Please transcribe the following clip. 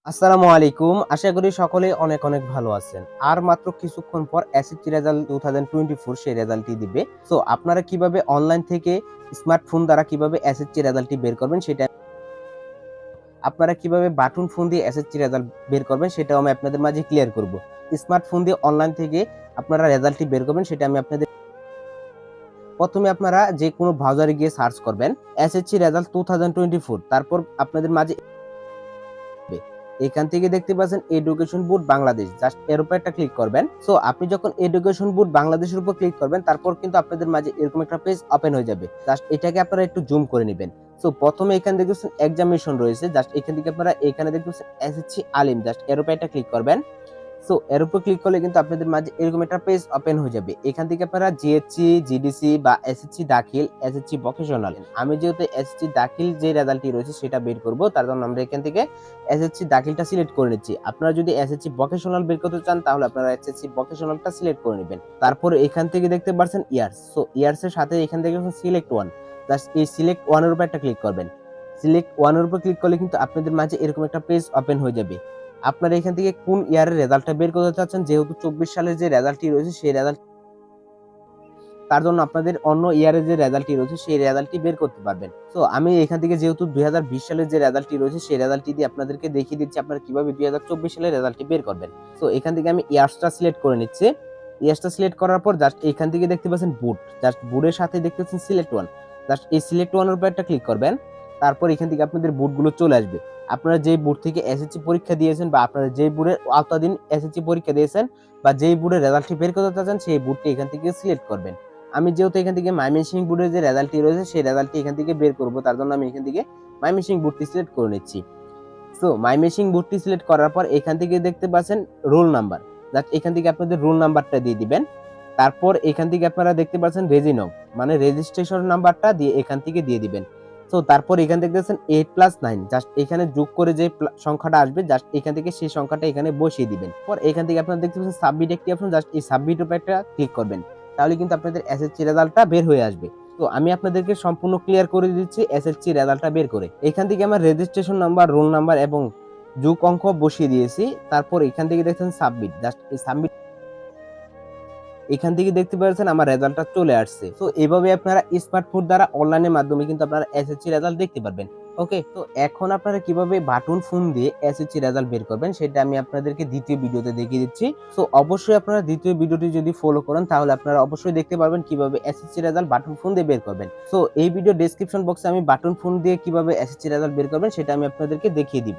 আসসালামু আলাইকুম। আশা করি সকলে অনেক অনেক ভালো আছেন। আর মাত্র কিছুক্ষণ পর এসএসসি রেজাল্ট 2024 সেই রেজাল্টটি দিবে। সো আপনারা কিভাবে অনলাইন থেকে স্মার্টফোন দ্বারা কিভাবে এসএসসি রেজাল্টটি বের করবেন সেটা আপনারা কিভাবে বাটন ফোন দিয়ে এসএসসি রেজাল্ট বের করবেন সেটাও আমি আপনাদের মাঝে ক্লিয়ার করব। স্মার্টফোন দিয়ে অনলাইন থেকে আপনারা রেজাল্টটি বের করবেন সেটা আমি আপনাদের প্রথমে আপনারা যে কোনো ব্রাউজারে গিয়ে সার্চ করবেন এসএসসি রেজাল্ট 2024 তারপর আপনাদের মাঝে এখান থেকে দেখতে পাচ্ছেন এডুকেশন বোর্ড বাংলাদেশ, জাস্ট এর উপর একটা ক্লিক করবেন। সো আপনি যখন এডুকেশন বোর্ড বাংলাদেশের উপর ক্লিক করবেন তারপর কিন্তু আপনাদের মাঝে এরকম একটা পেজ ওপেন হয়ে যাবে। জাস্ট এটাকে আপনারা একটু জুম করে নেবেন। সো প্রথমে এখানে দেখতেছেন এক্সামিনেশন রয়েছে, জাস্ট এখান থেকে আপনারা এখানে দেখতেছেন এসএসসি আলিম, জাস্ট এর উপর একটা ক্লিক করবেন। সো এর উপর ক্লিক করলে কিন্তু আপনাদের মাঝে এরকম একটা পেজ ওপেন হয়ে যাবে। এখান থেকে আপনারা জিএসসি, জিডিসি বা এসএসসি দাখিল, এসএসসি ভোকেশনাল, আমি যেহেতু এসএসসি দাখিল যে রেজাল্টটি রয়েছে সেটা বের করব, তার জন্য আমরা এখান থেকে এসএসসি দাখিলটা সিলেক্ট করে নিচ্ছি। আপনারা যদি এসএসসি ভোকেশনাল বের করতে চান তাহলে আপনারা এসএসসি ভোকেশনালটা সিলেক্ট করে নেবেন। তারপর এখান থেকে দেখতে পাচ্ছেন ইয়ার্স, সো ইয়ার্স এর সাথে এখান থেকে সিলেক্ট ওয়ান, জাস্ট এই সিলেক্ট ওয়ানের উপর একটা ক্লিক করবেন। সিলেক্ট ওয়ানের উপর ক্লিক করলে কিন্তু আপনাদের মাঝে এরকম একটা পেজ ওপেন হয়ে যাবে। আপনারা এখান থেকে কোন ইয়ারের রেজাল্টটা বের করতে চাচ্ছেন, যেহেতু 24 সালের যে রেজাল্টটি রয়েছে সেই রেজাল্ট, তার জন্য আপনাদের অন্য ইয়ারের যে রেজাল্টটি রয়েছে সেই রেজাল্টটি বের করতে পারবেন। তো আমি এখান থেকে যেহেতু 2020 সালের যে রেজাল্টটি রয়েছে সেই রেজাল্টটি দিয়ে আপনাদেরকে দেখিয়ে দিচ্ছি আপনারা কিভাবে 2024 সালের রেজাল্টটি বের করবেন। তো এখান থেকে আমি ইয়ার্সটা সিলেক্ট করে নিচ্ছি। ইয়ার্সটা সিলেক্ট করার পর জাস্ট এখান থেকে দেখতে পাচ্ছেন বুট, জাস্ট বুটের সাথে দেখতে পাচ্ছেন সিলেক্ট ওয়ান, জাস্ট এই সিলেক্ট ওয়ানের উপর একটা ক্লিক করবেন। তারপর এখান থেকে আপনাদের বুটগুলো চলে আসবে। আপনারা যেই বুট থেকে এসএসসি পরীক্ষা দিয়েছেন বা আপনারা যেই বুটের আওতাধীন এসএসসি পরীক্ষা দিয়েছেন বা যেই বুটের রেজাল্টটি বের করতে চাচ্ছেন সেই বুটটি এখান থেকে সিলেক্ট করবেন। আমি যেহেতু এখান থেকে ময়মনসিংহ বোর্ডের যে রেজাল্টটি রয়েছে সেই রেজাল্টটি এখান থেকে বের করব, তার জন্য আমি এখান থেকে ময়মনসিংহ বোর্ডটি সিলেক্ট করে নিচ্ছি। সো ময়মনসিংহ বোর্ডটি সিলেক্ট করার পর এখান থেকে দেখতে পাচ্ছেন রোল নাম্বার, জাস্ট এখান থেকে আপনাদের রোল নাম্বারটা দিয়ে দিবেন। তারপর এখান থেকে আপনারা দেখতে পাচ্ছেন রেজিনম, মানে রেজিস্ট্রেশন নাম্বারটা দিয়ে এখান থেকে দিয়ে দিবেন। সো তারপর এখান থেকে দেখছেন 8+9, জাস্ট এখানে যোগ করে যে সংখ্যাটা আসবে জাস্ট এখান থেকে সেই সংখ্যাটা এখানে বসিয়ে দিবেন। পর এখান থেকে আপনারা দেখতে পাচ্ছেন সাবমিট একটি অপশন, জাস্ট এই সাবমিট উপর একটা ক্লিক করবেন। তাহলে কিন্তু আপনাদের এসএসসি রেজাল্টটা বের হয়ে আসবে। তো আমি আপনাদেরকে সম্পূর্ণ ক্লিয়ার করে দিচ্ছি এসএসসি রেজাল্টটা বের করে। এখান থেকে আমার রেজিস্ট্রেশন নাম্বার, রোল নাম্বার এবং যোগ অঙ্ক বসিয়ে দিয়েছি। তারপর এখান থেকে দেখছেন সাবমিট, জাস্ট এই সাবমিট এখান থেকে দেখতে পাচ্ছেন আমার রেজাল্টটা চলে আসছে। তো এভাবে আপনারা স্মার্টফোন দ্বারা অনলাইনের মাধ্যমে কিন্তু আপনারা এসএসসি রেজাল্ট দেখতে পারবেন। ওকে, তো এখন আপনারা কিভাবে বাটন ফোন দিয়ে এসএসসি রেজাল্ট বের করবেন সেটা আমি আপনাদেরকে দ্বিতীয় ভিডিওতে দেখিয়ে দিচ্ছি। সো অবশ্যই আপনারা দ্বিতীয় ভিডিওটি যদি ফলো করেন তাহলে আপনারা অবশ্যই দেখতে পারবেন কিভাবে এসএসসি রেজাল্ট বাটন ফোন দিয়ে বের করবেন। সো এই ভিডিও ডেসক্রিপশন বক্সে আমি বাটন ফোন দিয়ে কিভাবে এসএসসি রেজাল্ট বের করবেন সেটা আমি আপনাদেরকে দেখিয়ে দিব।